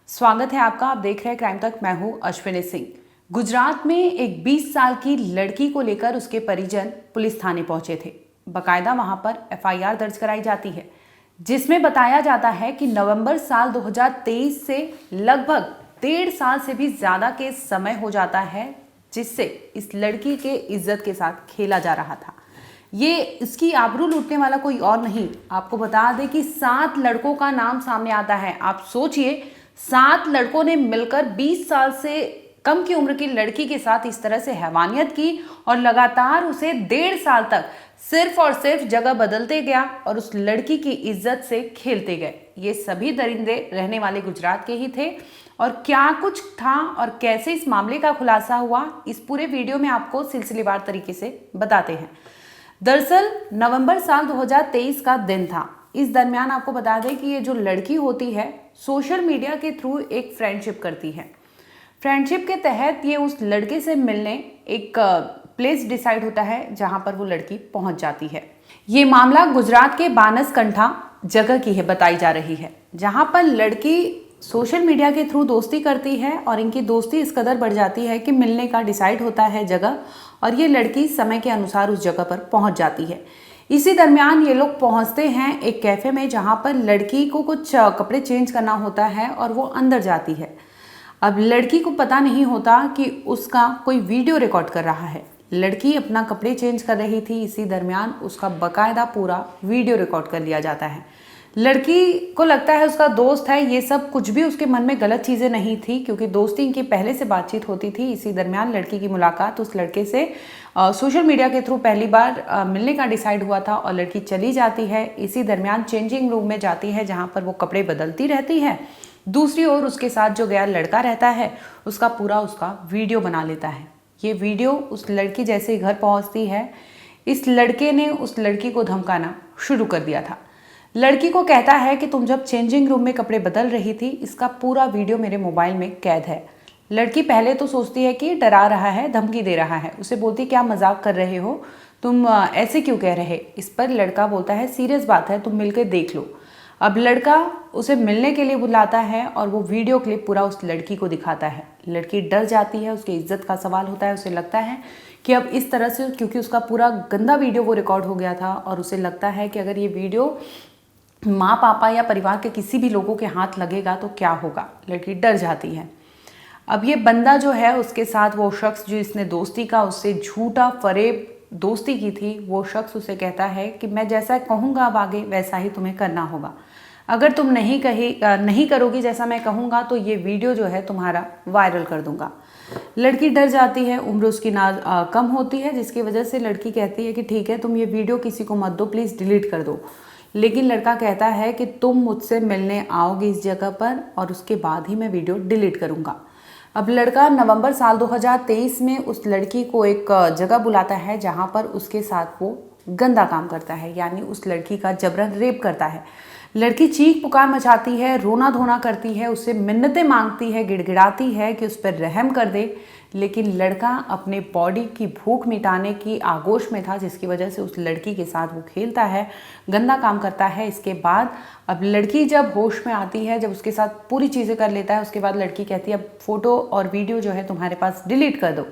स्वागत है आपका। आप देख रहे हैं क्राइम तक। मैं हूं अश्विनी सिंह। गुजरात में एक 20 साल की लड़की को लेकर उसके परिजन पुलिस थाने पहुंचे थे। बकायदा वहां पर एफआईआर दर्ज कराई जाती है, जिसमें बताया जाता है कि नवंबर साल 2023 से लगभग 1.5 साल से भी ज्यादा के समय हो जाता है, जिससे इस लड़की के इज्जत के साथ खेला जा रहा था। ये इसकी आबरू लूटने वाला कोई और नहीं। आपको बता दें कि 7 लड़कों का नाम सामने आता है। आप सोचिए, 7 लड़कों ने मिलकर 20 साल से कम की उम्र की लड़की के साथ इस तरह से हैवानियत की और लगातार उसे 1.5 साल तक सिर्फ और सिर्फ जगह बदलते गया और उस लड़की की इज्जत से खेलते गए। ये सभी दरिंदे रहने वाले गुजरात के ही थे। और क्या कुछ था और कैसे इस मामले का खुलासा हुआ, इस पूरे वीडियो में आपको सिलसिलेवार तरीके से बताते हैं। दरअसल नवंबर साल 2023 का दिन था। इस दरमियान आपको बता दें कि ये जो लड़की होती है, सोशल मीडिया के थ्रू एक फ्रेंडशिप करती है। फ्रेंडशिप के तहत ये उस लड़के से मिलने एक प्लेस डिसाइड होता है, जहां पर वो लड़की पहुंच जाती है। ये मामला गुजरात के बानसकंठा जगह की है बताई जा रही है, जहां पर लड़की सोशल मीडिया के थ्रू दोस्ती करती है और इनकी दोस्ती इस कदर बढ़ जाती है कि मिलने का डिसाइड होता है जगह, और ये लड़की समय के अनुसार उस जगह पर पहुंच जाती है। इसी दरमियान ये लोग पहुंचते हैं एक कैफे में, जहां पर लड़की को कुछ कपड़े चेंज करना होता है और वो अंदर जाती है। अब लड़की को पता नहीं होता कि उसका कोई वीडियो रिकॉर्ड कर रहा है। लड़की अपना कपड़े चेंज कर रही थी, इसी दरमियान उसका बकायदा पूरा वीडियो रिकॉर्ड कर लिया जाता है। लड़की को लगता है उसका दोस्त है, ये सब कुछ भी उसके मन में गलत चीज़ें नहीं थी, क्योंकि दोस्ती इनकी पहले से बातचीत होती थी। इसी दरमियान लड़की की मुलाकात उस लड़के से सोशल मीडिया के थ्रू पहली बार मिलने का डिसाइड हुआ था और लड़की चली जाती है। इसी दरमियान चेंजिंग रूम में जाती है, जहाँ पर वो कपड़े बदलती रहती है। दूसरी ओर उसके साथ जो गया लड़का रहता है, उसका वीडियो बना लेता है। ये वीडियो उस लड़की जैसे ही घर पहुँचती है, इस लड़के ने उस लड़की को धमकाना शुरू कर दिया था। लड़की को कहता है कि तुम जब चेंजिंग रूम में कपड़े बदल रही थी, इसका पूरा वीडियो मेरे मोबाइल में कैद है। लड़की पहले तो सोचती है कि डरा रहा है, धमकी दे रहा है। उसे बोलती क्या मजाक कर रहे हो, तुम ऐसे क्यों कह रहे। इस पर लड़का बोलता है सीरियस बात है, तुम मिलकर देख लो। अब लड़का उसे मिलने के लिए बुलाता है और वो वीडियो क्लिप पूरा उस लड़की को दिखाता है। लड़की डर जाती है, उसकी इज्जत का सवाल होता है। उसे लगता है कि अब इस तरह से, क्योंकि उसका पूरा गंदा वीडियो वो रिकॉर्ड हो गया था, और उसे लगता है कि अगर ये वीडियो माँ पापा या परिवार के किसी भी लोगों के हाथ लगेगा तो क्या होगा। लड़की डर जाती है। अब ये बंदा जो है, उसके साथ वो शख्स जो इसने दोस्ती का उससे झूठा फरेब दोस्ती की थी, वो शख्स उसे कहता है कि मैं जैसा कहूँगा अब आगे वैसा ही तुम्हें करना होगा। अगर तुम नहीं करोगी जैसा मैं कहूँगा तो ये वीडियो जो है तुम्हारा वायरल कर दूंगा। लड़की डर जाती है। उम्र उसकी ना कम होती है, जिसकी वजह से लड़की कहती है कि ठीक है, तुम ये वीडियो किसी को मत दो, प्लीज़ डिलीट कर दो। लेकिन लड़का कहता है कि तुम मुझसे मिलने आओगे इस जगह पर और उसके बाद ही मैं वीडियो डिलीट करूँगा। अब लड़का नवंबर साल 2023 में उस लड़की को एक जगह बुलाता है, जहाँ पर उसके साथ वो गंदा काम करता है, यानी उस लड़की का जबरन रेप करता है। लड़की चीख पुकार मचाती है, रोना धोना करती है, उससे मिन्नतें मांगती है, गिड़गिड़ाती है कि उस पर रहम कर दे। लेकिन लड़का अपने बॉडी की भूख मिटाने की आगोश में था, जिसकी वजह से उस लड़की के साथ वो खेलता है, गंदा काम करता है। इसके बाद अब लड़की जब होश में आती है, जब उसके साथ पूरी चीज़ें कर लेता है, उसके बाद लड़की कहती है अब फोटो और वीडियो जो है तुम्हारे पास डिलीट कर दो।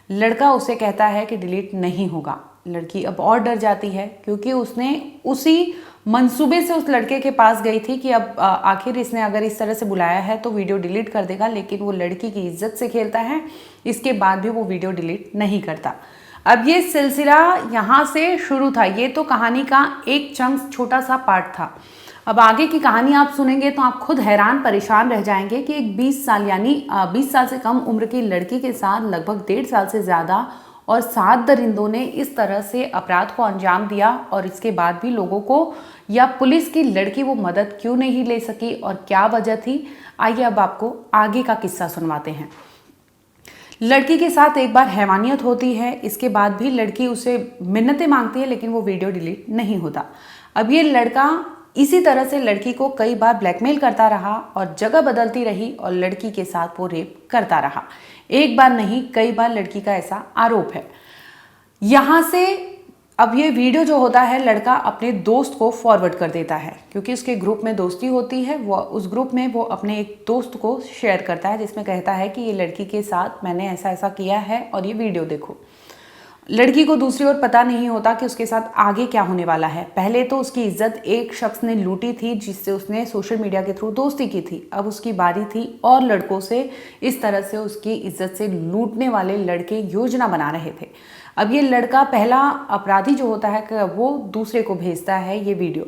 लड़का उसे कहता है कि डिलीट नहीं होगा। लड़की अब और डर जाती है, क्योंकि उसने उसी मंसूबे से उस लड़के के पास गई थी कि अब आखिर इसने अगर इस तरह से बुलाया है तो वीडियो डिलीट कर देगा, लेकिन वो लड़की की इज्जत से खेलता है। इसके बाद भी वो वीडियो डिलीट नहीं करता। अब ये सिलसिला यहाँ से शुरू था। ये तो कहानी का एक चंक, छोटा सा पार्ट था। अब आगे की कहानी आप सुनेंगे तो आप खुद हैरान परेशान रह जाएंगे कि एक 20 साल यानी 20 साल से कम उम्र की लड़की के साथ लगभग 1.5 साल से ज़्यादा और 7 दरिंदों ने इस तरह से अपराध को अंजाम दिया, और इसके बाद भी लोगों को या पुलिस की लड़की वो मदद क्यों नहीं ले सकी और क्या वजह थी। आइए अब आपको आगे का किस्सा सुनवाते हैं। लड़की के साथ एक बार हैवानियत होती है, इसके बाद भी लड़की उसे मिन्नतें मांगती है, लेकिन वो वीडियो डिलीट नहीं होता। अब ये लड़का इसी तरह से लड़की को कई बार ब्लैकमेल करता रहा और जगह बदलती रही और लड़की के साथ वो रेप करता रहा। एक बार नहीं, कई बार लड़की का ऐसा आरोप है। यहाँ से अब ये वीडियो जो होता है लड़का अपने दोस्त को फॉरवर्ड कर देता है, क्योंकि उसके ग्रुप में दोस्ती होती है। वो उस ग्रुप में वो अपने एक दोस्त को शेयर करता है, जिसमें कहता है कि ये लड़की के साथ मैंने ऐसा ऐसा किया है और ये वीडियो देखो। लड़की को दूसरी ओर पता नहीं होता कि उसके साथ आगे क्या होने वाला है। पहले तो उसकी इज्जत एक शख्स ने लूटी थी जिससे उसने सोशल मीडिया के थ्रू दोस्ती की थी। अब उसकी बारी थी और लड़कों से इस तरह से उसकी इज्जत से लूटने वाले लड़के योजना बना रहे थे। अब ये लड़का पहला अपराधी जो होता है वो दूसरे को भेजता है ये वीडियो।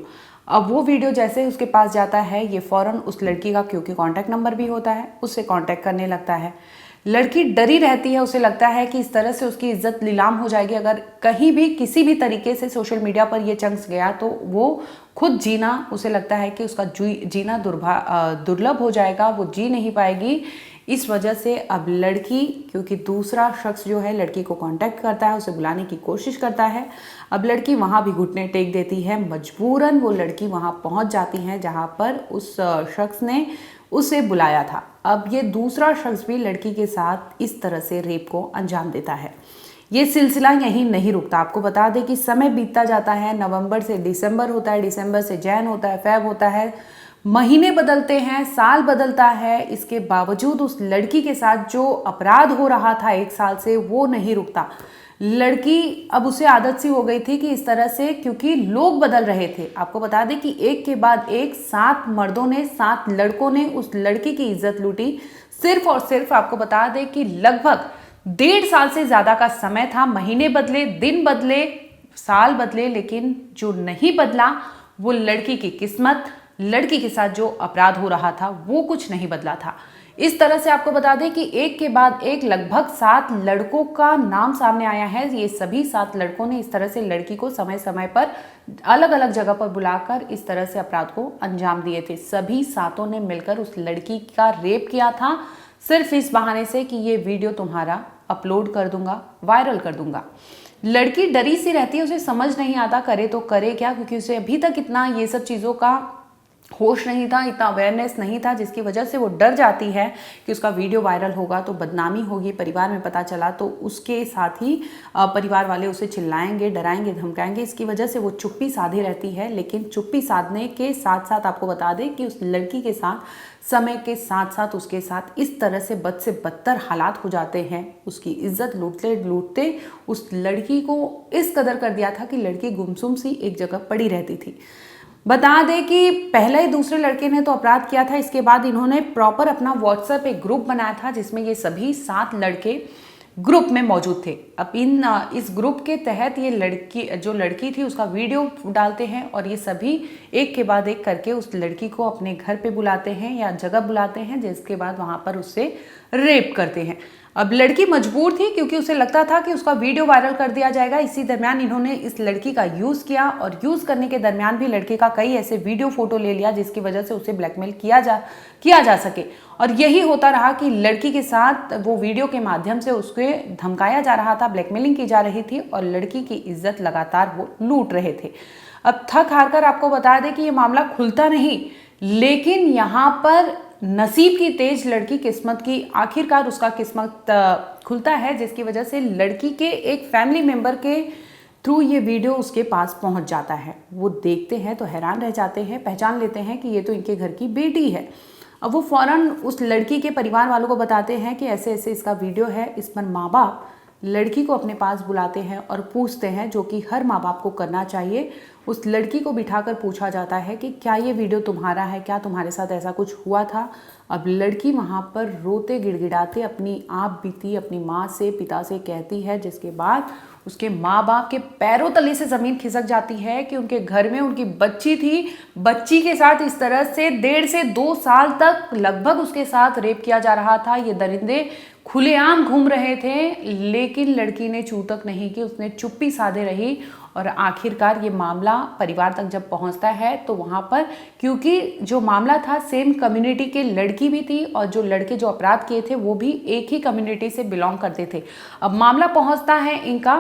अब वो वीडियो जैसे उसके पास जाता है, ये फ़ौरन उस लड़की का, क्योंकि कॉन्टैक्ट नंबर भी होता है, उससे कॉन्टैक्ट करने लगता है। लड़की डरी रहती है, उसे लगता है कि इस तरह से उसकी इज्जत नीलाम हो जाएगी। अगर कहीं भी किसी भी तरीके से सोशल मीडिया पर ये चंक्स गया तो वो खुद जीना, उसे लगता है कि उसका जीना दुर्लभ हो जाएगा, वो जी नहीं पाएगी। इस वजह से अब लड़की, क्योंकि दूसरा शख्स जो है लड़की को कांटेक्ट करता है, उसे बुलाने की कोशिश करता है, अब लड़की वहाँ भी घुटने टेक देती है। मजबूरन वो लड़की वहाँ पहुँच जाती है जहाँ पर उस शख्स ने उसे बुलाया था। अब ये दूसरा शख्स भी लड़की के साथ इस तरह से रेप को अंजाम देता है। ये सिलसिला यहीं नहीं रुकता। आपको बता दें कि समय बीतता जाता है, नवंबर से दिसंबर होता है, दिसंबर से जैन होता है, फेब होता है, महीने बदलते हैं, साल बदलता है। इसके बावजूद उस लड़की के साथ जो अपराध हो रहा था 1 साल से, वो नहीं रुकता। लड़की, अब उसे आदत सी हो गई थी कि इस तरह से, क्योंकि लोग बदल रहे थे। आपको बता दें कि एक के बाद एक 7 मर्दों ने, 7 लड़कों ने उस लड़की की इज्जत लूटी। सिर्फ और सिर्फ आपको बता दें कि लगभग 1.5 साल से ज़्यादा का समय था। महीने बदले, दिन बदले, साल बदले, लेकिन जो नहीं बदला वो लड़की की किस्मत, लड़की के साथ जो अपराध हो रहा था वो कुछ नहीं बदला था। इस तरह से आपको बता दें कि एक के बाद एक लगभग 7 लड़कों का नाम सामने आया है। ये सभी 7 लड़कों ने इस तरह से लड़की को समय समय पर अलग अलग जगह पर बुलाकर इस तरह से अपराध को अंजाम दिए थे। सभी 7 ने मिलकर उस लड़की का रेप किया था, सिर्फ इस बहाने से कि ये वीडियो तुम्हारा अपलोड कर दूंगा, वायरल कर दूंगा। लड़की डरी सी रहती है, उसे समझ नहीं आता करे तो करे क्या, क्योंकि उसे अभी तक इतना ये सब चीज़ों का होश नहीं था, इतना अवेयरनेस नहीं था, जिसकी वजह से वो डर जाती है कि उसका वीडियो वायरल होगा तो बदनामी होगी, परिवार में पता चला तो उसके साथ ही परिवार वाले उसे चिल्लाएंगे, डराएंगे, धमकाएंगे। इसकी वजह से वो चुप्पी साधे रहती है। लेकिन चुप्पी साधने के साथ साथ आपको बता दें कि उस लड़की के साथ समय के साथ साथ उसके साथ इस तरह से बद से बदतर हालात हो जाते हैं। उसकी इज्जत लूटते लूटते उस लड़की को इस कदर कर दिया था कि लड़की गुमसुम सी एक जगह पड़ी रहती थी। बता दें कि पहले ही दूसरे लड़के ने तो अपराध किया था, इसके बाद इन्होंने प्रॉपर अपना व्हाट्सएप एक ग्रुप बनाया था जिसमें ये सभी 7 लड़के ग्रुप में मौजूद थे। अब इस ग्रुप के तहत ये लड़की थी उसका वीडियो डालते हैं और ये सभी एक के बाद एक करके उस लड़की को अपने घर पे बुलाते हैं या जगह बुलाते हैं, जिसके बाद वहाँ पर उससे रेप करते हैं। अब लड़की मजबूर थी, क्योंकि उसे लगता था कि उसका वीडियो वायरल कर दिया जाएगा। इसी दरमियान इन्होंने इस लड़की का यूज़ किया और यूज़ करने के दरमियान भी लड़के का कई ऐसे वीडियो फोटो ले लिया जिसकी वजह से उसे ब्लैकमेल किया जा सके। और यही होता रहा कि लड़की के साथ वो वीडियो के माध्यम से उसके धमकाया जा रहा था, ब्लैकमेलिंग की जा रही थी और लड़की की इज्जत लगातार वो लूट रहे थे। अब थक हार कर आपको बता दें कि ये मामला खुलता नहीं, लेकिन यहाँ पर नसीब की तेज लड़की किस्मत की, आखिरकार उसका किस्मत खुलता है, जिसकी वजह से लड़की के एक फैमिली मेंबर के थ्रू ये वीडियो उसके पास पहुंच जाता है। वो देखते हैं तो हैरान रह जाते हैं, पहचान लेते हैं कि ये तो इनके घर की बेटी है। अब वो फौरन उस लड़की के परिवार वालों को बताते हैं कि ऐसे ऐसे इसका वीडियो है। इस पर माँ बाप लड़की को अपने पास बुलाते हैं और पूछते हैं, जो कि हर माँ बाप को करना चाहिए। उस लड़की को बिठाकर पूछा जाता है कि क्या ये वीडियो तुम्हारा है, क्या तुम्हारे साथ ऐसा कुछ हुआ था। अब लड़की वहाँ पर रोते गिड़गिड़ाते अपनी आप बीती अपनी माँ से, पिता से कहती है, जिसके बाद उसके माँ बाप के पैरों तले से ज़मीन खिसक जाती है कि उनके घर में उनकी बच्ची थी, बच्ची के साथ इस तरह से 1.5 से 2 साल तक लगभग उसके साथ रेप किया जा रहा था। ये दरिंदे खुलेआम घूम रहे थे, लेकिन लड़की ने चू तक नहीं की, उसने चुप्पी साधे रही। और आखिरकार ये मामला परिवार तक जब पहुंचता है तो वहाँ पर, क्योंकि जो मामला था सेम कम्युनिटी के लड़की भी थी और जो लड़के जो अपराध किए थे वो भी एक ही कम्युनिटी से बिलोंग करते थे। अब मामला पहुंचता है इनका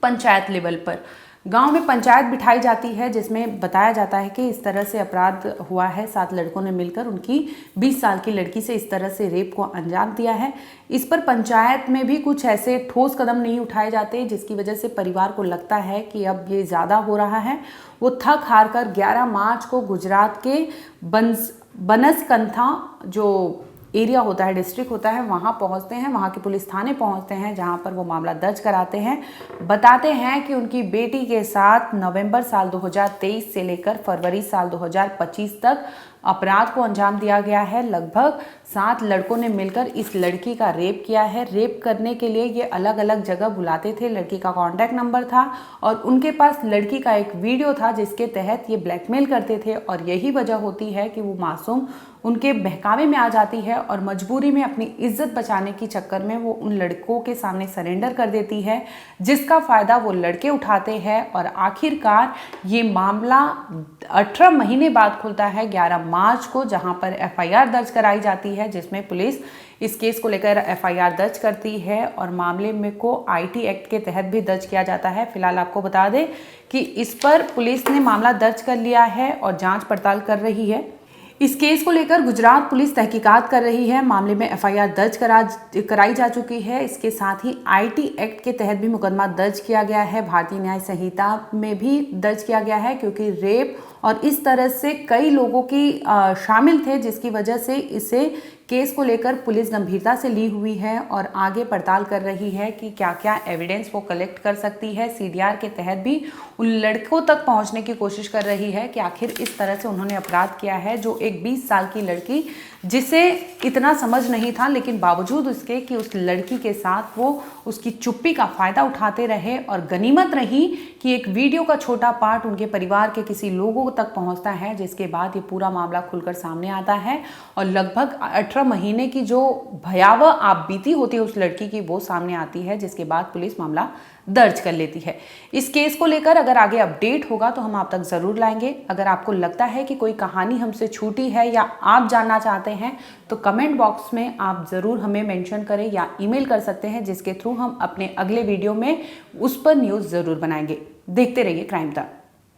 पंचायत लेवल पर। गांव में पंचायत बिठाई जाती है जिसमें बताया जाता है कि इस तरह से अपराध हुआ है। 7 लड़कों ने मिलकर उनकी 20 साल की लड़की से इस तरह से रेप को अंजाम दिया है। इस पर पंचायत में भी कुछ ऐसे ठोस कदम नहीं उठाए जाते, जिसकी वजह से परिवार को लगता है कि अब ये ज़्यादा हो रहा है। वो थक हार कर 11 मार्च को गुजरात के बनसकंथा जो एरिया होता है, डिस्ट्रिक्ट होता है, वहाँ पहुँचते हैं, वहाँ के पुलिस थाने पहुँचते हैं, जहाँ पर वो मामला दर्ज कराते हैं। बताते हैं कि उनकी बेटी के साथ नवंबर साल 2023 से लेकर फरवरी साल 2025 तक अपराध को अंजाम दिया गया है। लगभग 7 लड़कों ने मिलकर इस लड़की का रेप किया है। रेप करने के लिए ये अलग अलग जगह बुलाते थे। लड़की का कॉन्टैक्ट नंबर था और उनके पास लड़की का एक वीडियो था जिसके तहत ये ब्लैकमेल करते थे, और यही वजह होती है कि वो मासूम उनके बहकावे में आ जाती है और मजबूरी में अपनी इज्जत बचाने के चक्कर में वो उन लड़कों के सामने सरेंडर कर देती है, जिसका फ़ायदा वो लड़के उठाते हैं। और आखिरकार ये मामला 18 महीने बाद खुलता है 11 मार्च को, जहां पर एफआईआर दर्ज कराई जाती है, जिसमें पुलिस इस केस को लेकर एफआईआर दर्ज करती है और मामले में को आईटी एक्ट के तहत भी दर्ज किया जाता है। फिलहाल आपको बता दें कि इस पर पुलिस ने मामला दर्ज कर लिया है और जांच पड़ताल कर रही है। इस केस को लेकर गुजरात पुलिस तहकीकात कर रही है। मामले में एफआईआर दर्ज कराई जा चुकी है। इसके साथ ही आईटी एक्ट के तहत भी मुकदमा दर्ज किया गया है। भारतीय न्याय संहिता में भी दर्ज किया गया है, क्योंकि रेप और इस तरह से कई लोगों की शामिल थे, जिसकी वजह से इसे केस को लेकर पुलिस गंभीरता से ली हुई है और आगे पड़ताल कर रही है कि क्या क्या एविडेंस वो कलेक्ट कर सकती है। सीडीआर के तहत भी उन लड़कों तक पहुंचने की कोशिश कर रही है कि आखिर इस तरह से उन्होंने अपराध किया है, जो एक 20 साल की लड़की जिसे इतना समझ नहीं था, लेकिन बावजूद उसके कि उस लड़की के साथ वो उसकी चुप्पी का फ़ायदा उठाते रहे। और गनीमत रही कि एक वीडियो का छोटा पार्ट उनके परिवार के किसी लोगों तक पहुंचता है, जिसके बाद ये पूरा मामला खुलकर सामने आता है और लगभग 18 महीने की जो भयावह आपबीती होती है उस लड़की की, वो सामने आती है, जिसके बाद पुलिस मामला दर्ज कर लेती है। इस केस को लेकर अगर आगे अपडेट होगा तो हम आप तक ज़रूर लाएंगे। अगर आपको लगता है कि कोई कहानी हमसे छूटी है या आप जानना चाहते हैं तो कमेंट बॉक्स में आप ज़रूर हमें मेंशन करें या ईमेल कर सकते हैं, जिसके थ्रू हम अपने अगले वीडियो में उस पर न्यूज़ ज़रूर बनाएंगे। देखते रहिए क्राइम तक।